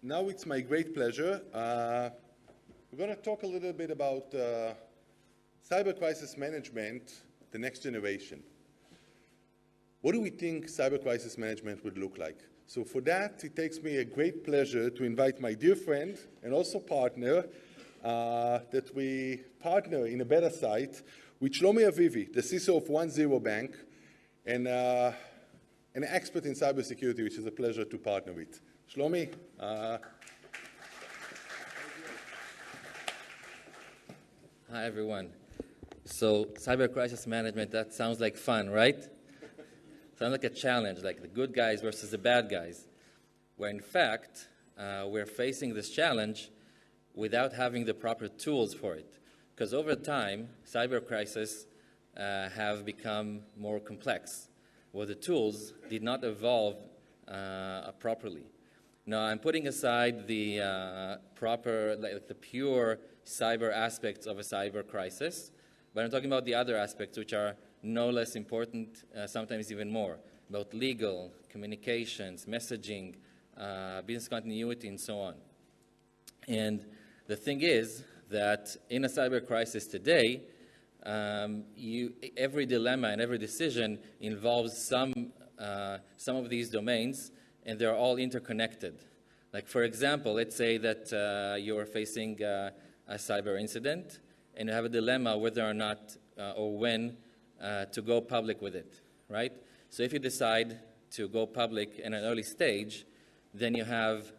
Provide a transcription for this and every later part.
Now it's my great pleasure. We're going to talk a little bit about cyber crisis management, the next generation. What do we think cyber crisis management would look like? So for that, it takes me a great pleasure to invite my dear friend and also partner, that we partner in a beta site with Shlomi Avivi, the CISO of 10 Bank, and an expert in cybersecurity, which is a pleasure to partner with. Shlomi. Hi, everyone. So cyber crisis management, that sounds like fun, right? Sounds like a challenge, like the good guys versus the bad guys, where in fact, we're facing this challenge without having the proper tools for it. Because over time, cyber crises have become more complex, where the tools did not evolve properly. Now, I'm putting aside the proper, like the pure cyber aspects of a cyber crisis, but I'm talking about the other aspects, which are no less important, sometimes even more, about legal, communications, messaging, business continuity, and so on. And the thing is that in a cyber crisis today, every dilemma and every decision involves some of these domains, and they're all interconnected. Like, for example, let's say that you're facing a cyber incident, and you have a dilemma whether or not or when to go public with it, right? So if you decide to go public in an early stage, then you have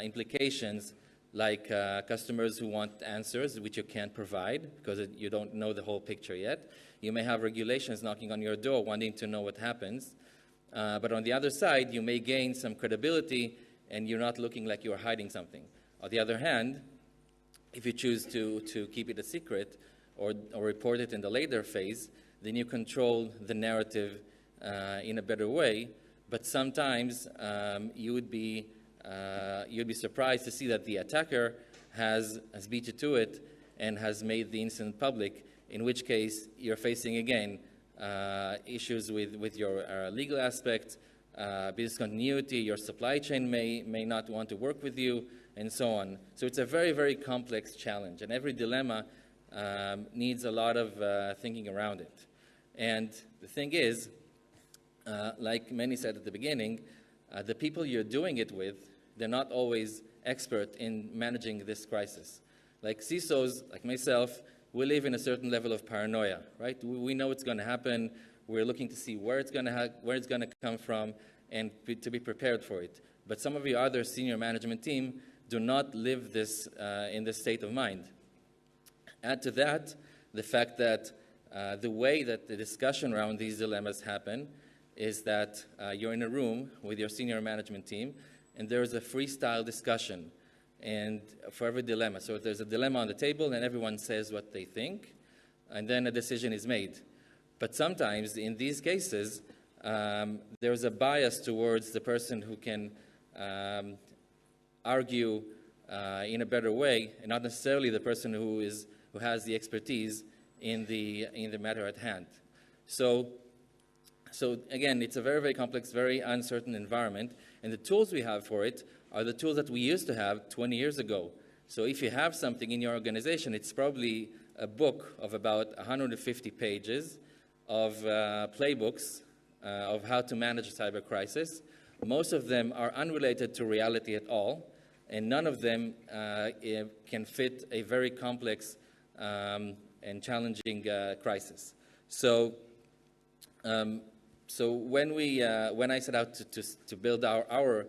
implications like customers who want answers which you can't provide because you don't know the whole picture yet. You may have regulations knocking on your door wanting to know what happens. But on the other side, you may gain some credibility and you're not looking like you're hiding something. On the other hand, if you choose to keep it a secret or report it in the later phase, then you control the narrative in a better way. But sometimes you would be surprised to see that the attacker has beat you to it and has made the incident public, in which case you're facing again issues with your legal aspects, business continuity, your supply chain may not want to work with you, and so on. So it's a very, very complex challenge, and every dilemma needs a lot of thinking around it. And the thing is, like many said at the beginning, the people you're doing it with, they're not always expert in managing this crisis. Like CISOs, like myself, we live in a certain level of paranoia, right? We know it's going to happen. We're looking to see where it's going to come from and to be prepared for it. But some of your other senior management team do not live this in this state of mind. Add to that the fact that the way that the discussion around these dilemmas happen is that you're in a room with your senior management team, and there's a freestyle discussion and for every dilemma. So if there's a dilemma on the table, and everyone says what they think, and then a decision is made. But sometimes, in these cases, there's a bias towards the person who can argue in a better way, and not necessarily the person who has the expertise in the matter at hand. So again, it's a very, very complex, very uncertain environment, and the tools we have for it are the tools that we used to have 20 years ago. So if you have something in your organization, it's probably a book of about 150 pages of playbooks of how to manage a cyber crisis. Most of them are unrelated to reality at all, and none of them can fit a very complex and challenging crisis. So when I set out to build our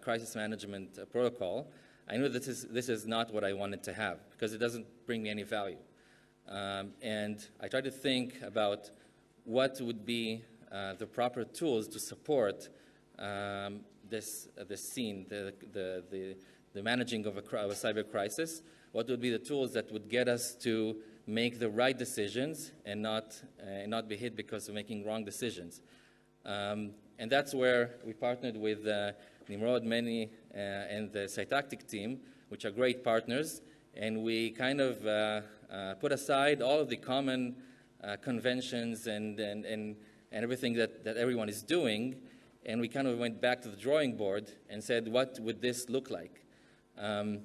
crisis management protocol, I knew that this is not what I wanted to have because it doesn't bring me any value. And I tried to think about what would be the proper tools to support this scene, the managing of a cyber crisis. What would be the tools that would get us to make the right decisions and not be hit because of making wrong decisions? And that's where we partnered with Nimrod, Meni, and the Cytactic team, which are great partners, and we kind of put aside all of the common conventions and everything that everyone is doing, and we kind of went back to the drawing board and said, what would this look like? And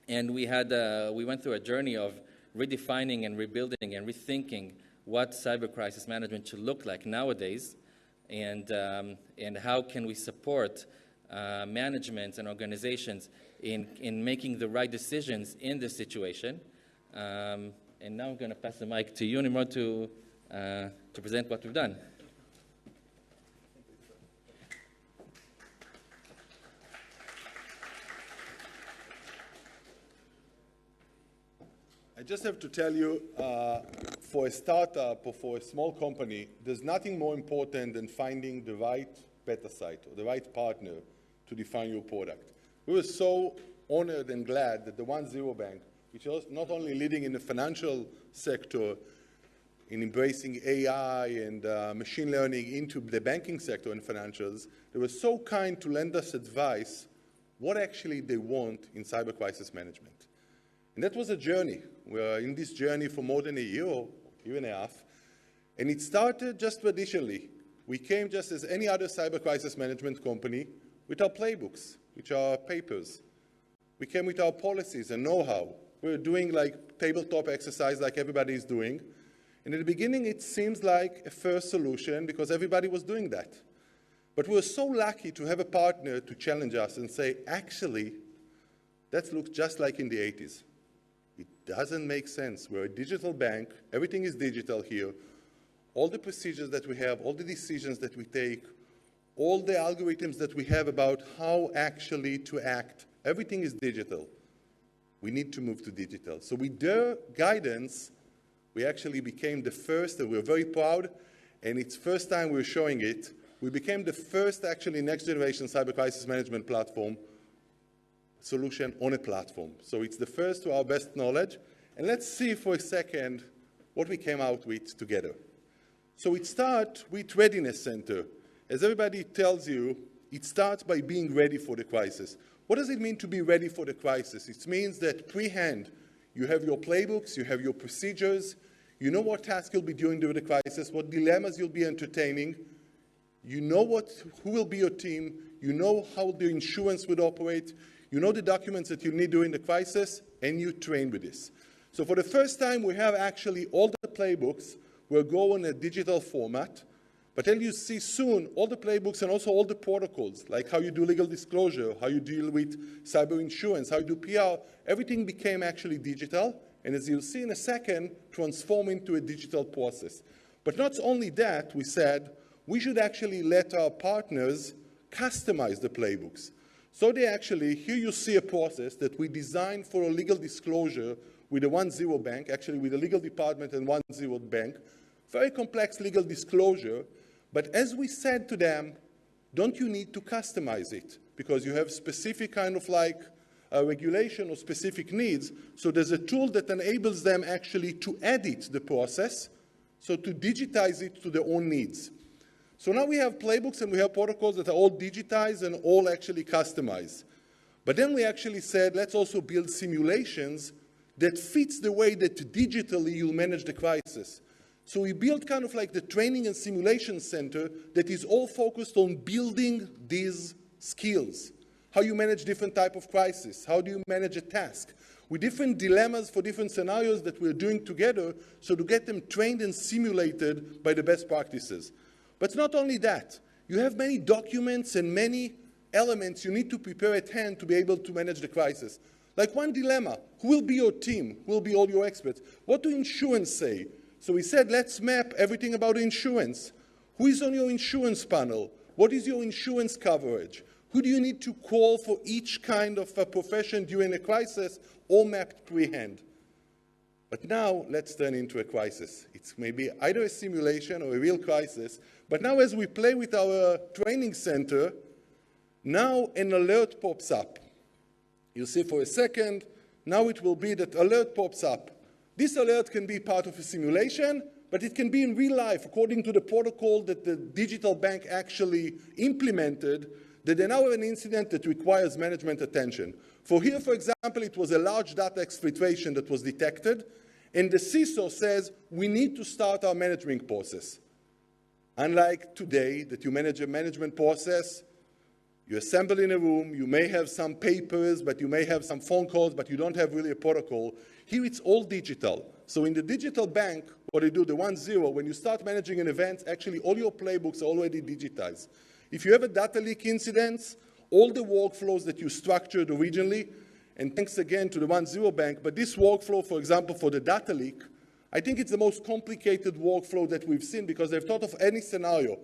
we went through a journey of redefining and rebuilding and rethinking what cyber crisis management should look like nowadays, and how can we support management and organizations in making the right decisions in this situation. And now I'm going to pass the mic to you, Nimrod, to present what we've done. I just have to tell you, for a startup or for a small company, there's nothing more important than finding the right beta site or the right partner to define your product. We were so honored and glad that the 1-0 Bank, which is not only leading in the financial sector in embracing AI and machine learning into the banking sector and financials, they were so kind to lend us advice what actually they want in cyber crisis management. And that was a journey. We're in this journey for more than a year or year and a half. And it started just traditionally. We came just as any other cyber crisis management company with our playbooks, which are papers. We came with our policies and know-how. We were doing like tabletop exercise like everybody is doing. And in the beginning, it seems like a first solution because everybody was doing that. But we were so lucky to have a partner to challenge us and say, actually, that looks just like in the 80s. It doesn't make sense. We're a digital bank. Everything is digital here. All the procedures that we have, all the decisions that we take, all the algorithms that we have about how actually to act, everything is digital. We need to move to digital. So with their guidance, we actually became the first, and we're very proud, and it's first time we're showing it. We became the first actually next generation cyber crisis management platform solution on a platform. So it's the first to our best knowledge. And let's see for a second what we came out with together. So it starts with Readiness Center. As everybody tells you, it starts by being ready for the crisis. What does it mean to be ready for the crisis? It means that pre-hand, you have your playbooks, you have your procedures, you know what tasks you'll be doing during the crisis, what dilemmas you'll be entertaining, you know who will be your team, you know how the insurance would operate, you know the documents that you need during the crisis, and you train with this. So for the first time, we have actually all the playbooks will go in a digital format, but then you see soon all the playbooks and also all the protocols, like how you do legal disclosure, how you deal with cyber insurance, how you do PR, everything became actually digital, and as you'll see in a second, transform into a digital process. But not only that, we said, we should actually let our partners customize the playbooks. So they actually, here you see a process that we designed for a legal disclosure with a 1-0 Bank, actually with a legal department and 1-0 Bank, very complex legal disclosure, but as we said to them, don't you need to customize it? Because you have specific kind of like regulation or specific needs, so there's a tool that enables them actually to edit the process, so to digitize it to their own needs. So now we have playbooks and we have protocols that are all digitized and all actually customized. But then we actually said, let's also build simulations that fits the way that digitally you'll manage the crisis. So we built kind of like the training and simulation center that is all focused on building these skills. How you manage different type of crisis, how do you manage a task, with different dilemmas for different scenarios that we're doing together, so to get them trained and simulated by the best practices. But not only that, you have many documents and many elements you need to prepare at hand to be able to manage the crisis. Like one dilemma, who will be your team? Who will be all your experts? What do insurance say? So we said, let's map everything about insurance. Who is on your insurance panel? What is your insurance coverage? Who do you need to call for each kind of a profession during a crisis? All mapped pre-hand. But now, let's turn into a crisis. It's maybe either a simulation or a real crisis. But now as we play with our training center, now an alert pops up. You see for a second, now it will be that alert pops up. This alert can be part of a simulation, but it can be in real life, according to the protocol that the digital bank actually implemented, that they now have an incident that requires management attention. For here, for example, it was a large data exfiltration that was detected, and the CISO says, we need to start our management process. Unlike today, that you manage a management process, you assemble in a room, you may have some papers, but you may have some phone calls, but you don't have really a protocol. Here it's all digital. So in the digital bank, what you do, the 1-0, when you start managing an event, actually all your playbooks are already digitized. If you have a data leak incident, all the workflows that you structured originally, and thanks again to the 1-0 bank, but this workflow, for example, for the data leak, I think it's the most complicated workflow that we've seen because they've thought of any scenario,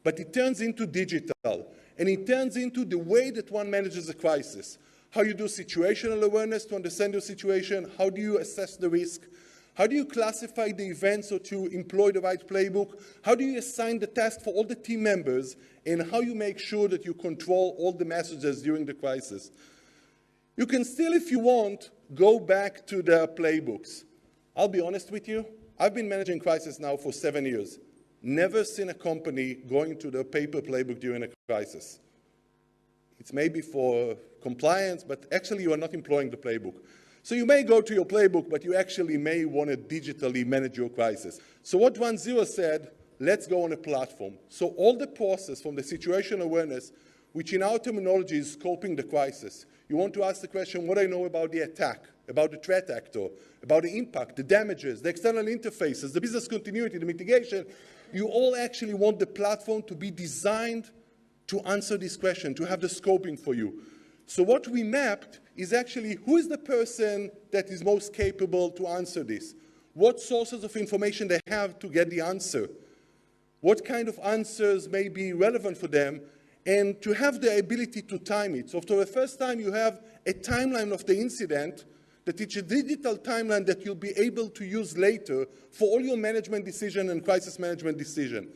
but it turns into digital, and it turns into the way that one manages a crisis. How you do situational awareness to understand your situation, how do you assess the risk, how do you classify the events so to employ the right playbook, how do you assign the task for all the team members, and how you make sure that you control all the messages during the crisis. You can still, if you want, go back to the playbooks. I'll be honest with you, I've been managing crisis now for 7 years. Never seen a company going to the paper playbook during a crisis. It's maybe for compliance, but actually you are not employing the playbook. So you may go to your playbook, but you actually may want to digitally manage your crisis. So what 1-0 said, let's go on a platform. So all the process from the situation awareness, which in our terminology is scoping the crisis. You want to ask the question, what do I know about the attack, about the threat actor, about the impact, the damages, the external interfaces, the business continuity, the mitigation. You all actually want the platform to be designed to answer this question, to have the scoping for you. So what we mapped is actually who is the person that is most capable to answer this? What sources of information they have to get the answer? What kind of answers may be relevant for them? And to have the ability to time it. So for the first time, you have a timeline of the incident that it's a digital timeline that you'll be able to use later for all your management decision and crisis management decision.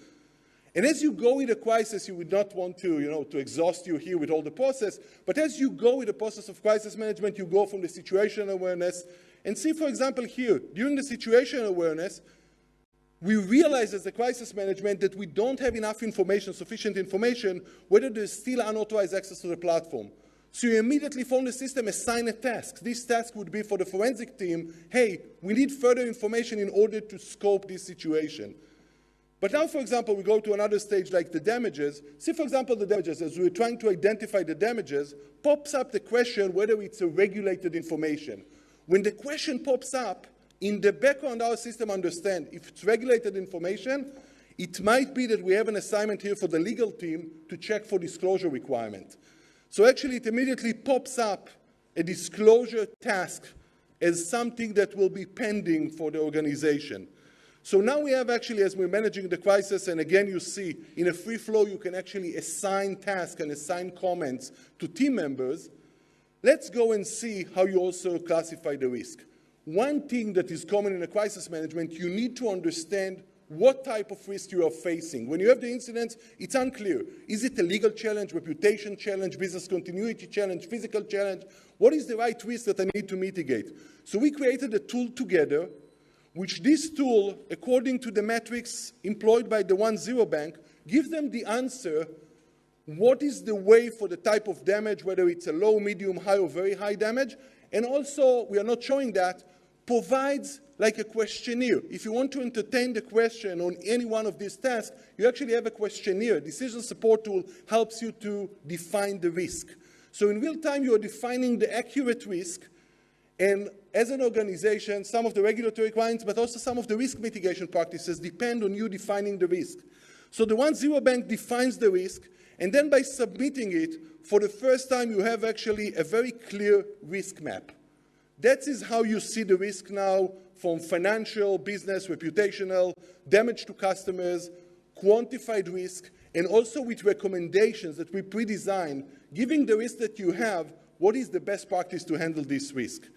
And as you go with a crisis, you would not want to, to exhaust you here with all the process, but as you go with the process of crisis management, you go from the situational awareness and see, for example, here, during the situational awareness, we realize as a crisis management that we don't have enough information, sufficient information, whether there's still unauthorized access to the platform. So you immediately from the system assign a task. This task would be for the forensic team, hey, we need further information in order to scope this situation. But now, for example, we go to another stage like the damages. See, for example, the damages, as we're trying to identify the damages, pops up the question whether it's a regulated information. When the question pops up, in the background, our system understands if it's regulated information, it might be that we have an assignment here for the legal team to check for disclosure requirement. So actually, it immediately pops up a disclosure task as something that will be pending for the organization. So now we have actually, as we're managing the crisis, and again, you see, in a free flow, you can actually assign tasks and assign comments to team members. Let's go and see how you also classify the risk. One thing that is common in a crisis management, you need to understand what type of risk you are facing. When you have the incidents, it's unclear. Is it a legal challenge, reputation challenge, business continuity challenge, physical challenge? What is the right risk that I need to mitigate? So we created a tool together, which this tool, according to the metrics employed by the 1-0 bank, gives them the answer, what is the way for the type of damage, whether it's a low, medium, high, or very high damage. And also, we are not showing that, provides like a questionnaire. If you want to entertain the question on any one of these tasks, you actually have a questionnaire. Decision support tool helps you to define the risk. So in real time, you are defining the accurate risk. And as an organization, some of the regulatory requirements, but also some of the risk mitigation practices depend on you defining the risk. So the 1-0 bank defines the risk, and then by submitting it, for the first time, you have actually a very clear risk map. That is how you see the risk now from financial, business, reputational, damage to customers, quantified risk, and also with recommendations that we pre-design, giving the risk that you have, what is the best practice to handle this risk.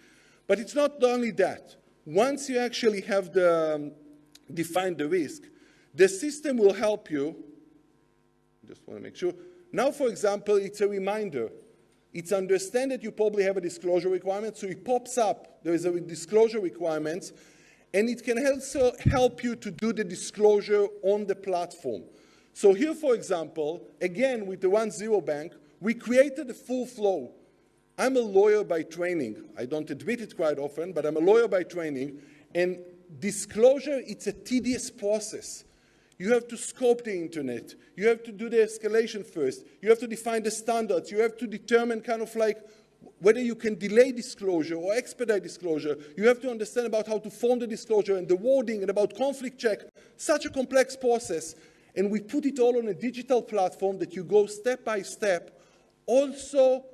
But it's not only that. Once you actually have defined the risk, the system will help you. Just want to make sure. Now, for example, it's a reminder. It's understand that you probably have a disclosure requirement, so it pops up. There is a disclosure requirement, and it can also help you to do the disclosure on the platform. So here, for example, again, with the 1-0 bank, we created a full flow. I'm a lawyer by training. I don't admit it quite often, but I'm a lawyer by training, and disclosure, it's a tedious process. You have to scope the internet. You have to do the escalation first. You have to define the standards. You have to determine kind of like whether you can delay disclosure or expedite disclosure. You have to understand about how to form the disclosure and the wording and about conflict check. Such a complex process. And we put it all on a digital platform that you go step by step, also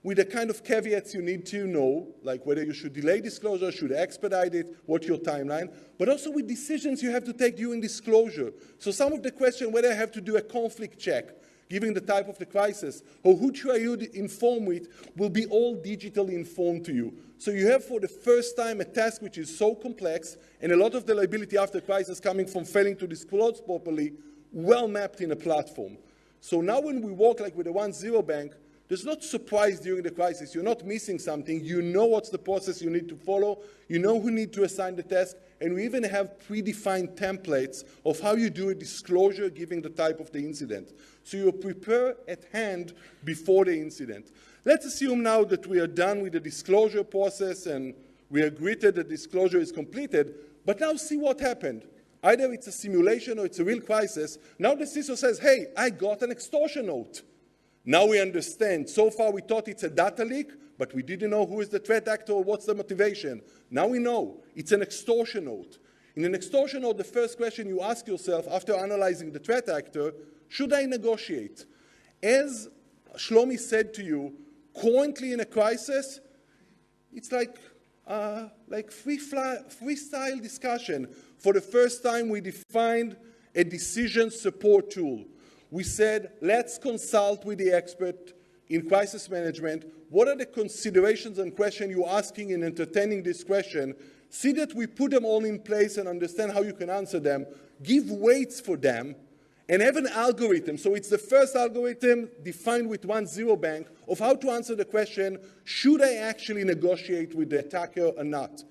with the kind of caveats you need to know, like whether you should delay disclosure, should expedite it, what's your timeline, but also with decisions you have to take during disclosure. So some of the question whether I have to do a conflict check, given the type of the crisis, or who should I inform with, will be all digitally informed to you. So you have for the first time a task which is so complex, and a lot of the liability after crisis coming from failing to disclose properly, well mapped in a platform. So now when we work like with the 1-0 bank, there's not surprise during the crisis. You're not missing something. You know what's the process you need to follow. You know who need to assign the task. And we even have predefined templates of how you do a disclosure given the type of the incident. So you prepare at hand before the incident. Let's assume now that we are done with the disclosure process and we agree that the disclosure is completed. But now see what happened. Either it's a simulation or it's a real crisis. Now the CISO says, hey, I got an extortion note. Now we understand. So far we thought it's a data leak, but we didn't know who is the threat actor or what's the motivation. Now we know. It's an extortion note. In an extortion note, the first question you ask yourself after analyzing the threat actor, should I negotiate? As Shlomi said to you, currently in a crisis, it's like freestyle discussion. For the first time, we defined a decision support tool. We said, let's consult with the expert in crisis management. What are the considerations and questions you're asking in entertaining this question? See that we put them all in place and understand how you can answer them. Give weights for them and have an algorithm. So it's the first algorithm defined with 1-0 bank of how to answer the question, should I actually negotiate with the attacker or not?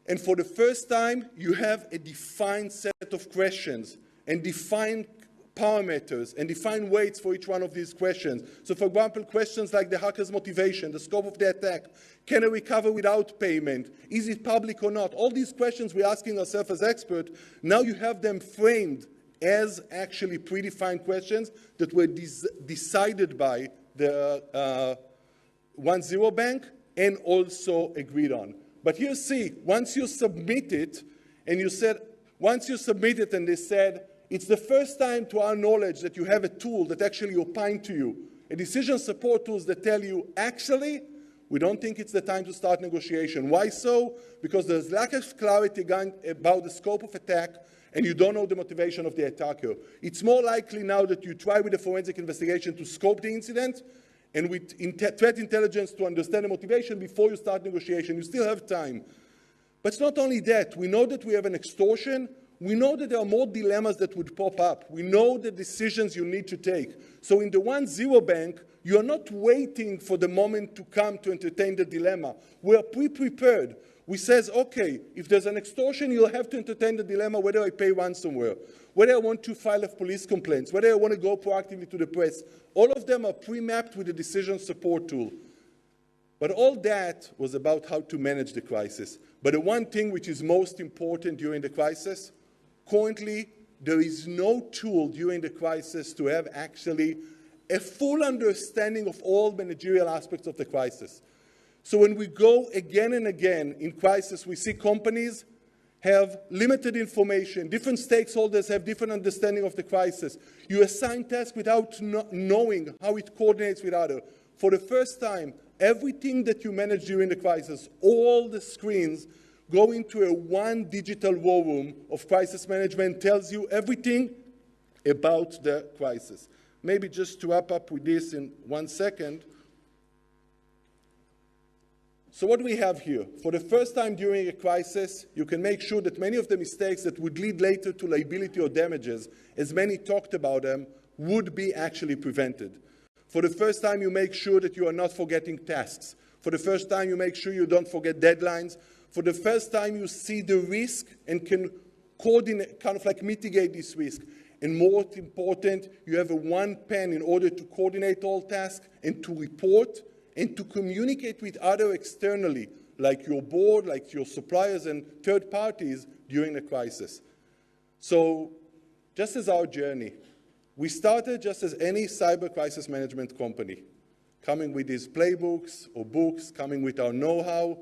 And for the first time, you have a defined set of questions and defined parameters and define weights for each one of these questions. So for example, questions like the hacker's motivation, the scope of the attack, can I recover without payment, is it public or not? All these questions we're asking ourselves as experts, now you have them framed as actually predefined questions that were decided by the 1-0 bank and also agreed on. But you see, once you submit it, and you said, once you submit it and they said, it's the first time to our knowledge that you have a tool that actually opines to you, a decision support tools that tell you, actually, we don't think it's the time to start negotiation. Why so? Because there's lack of clarity about the scope of attack, and you don't know the motivation of the attacker. It's more likely now that you try with a forensic investigation to scope the incident, and with threat intelligence to understand the motivation before you start negotiation. You still have time. But it's not only that. We know that we have an extortion. We know that there are more dilemmas that would pop up. We know the decisions you need to take. So in the 1-0 bank, you are not waiting for the moment to come to entertain the dilemma. We are pre-prepared. We says, okay, if there's an extortion, you'll have to entertain the dilemma whether I pay ransomware, whether I want to file a police complaints, whether I want to go proactively to the press. All of them are pre-mapped with the decision support tool. But all that was about how to manage the crisis. But the one thing which is most important during the crisis, currently, there is no tool during the crisis to have actually a full understanding of all managerial aspects of the crisis. So when we go again and again in crisis, we see companies have limited information. Different stakeholders have different understanding of the crisis. You assign tasks without knowing how it coordinates with others. For the first time, everything that you manage during the crisis, all the screens, go into a one digital war room of crisis management, tells you everything about the crisis. Maybe just to wrap up with this in 1 second. So what do we have here? For the first time during a crisis, you can make sure that many of the mistakes that would lead later to liability or damages, as many talked about them, would be actually prevented. For the first time, you make sure that you are not forgetting tasks. For the first time, you make sure you don't forget deadlines. For the first time, you see the risk and can coordinate, kind of like mitigate this risk. And more important, you have a one pen in order to coordinate all tasks and to report and to communicate with others externally, like your board, like your suppliers and third parties during the crisis. So just as our journey. We started just as any cyber crisis management company, coming with these playbooks or books, coming with our know-how.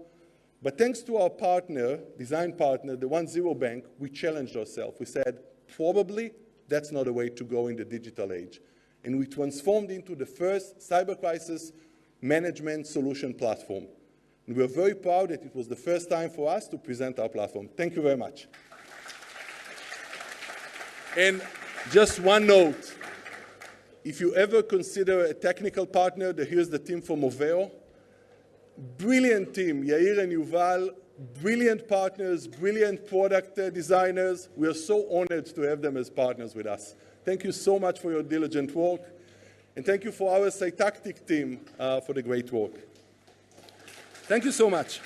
But thanks to our partner, design partner, the 1-0 Bank, we challenged ourselves. We said, probably that's not a way to go in the digital age. And we transformed into the first cyber crisis management solution platform. And we're very proud that it was the first time for us to present our platform. Thank you very much. And just one note, if you ever consider a technical partner, here's the team from Moveo. Brilliant team, Yair and Yuval, brilliant partners, brilliant product designers. We are so honored to have them as partners with us. Thank you so much for your diligent work. And thank you for our Cytactic team for the great work. Thank you so much.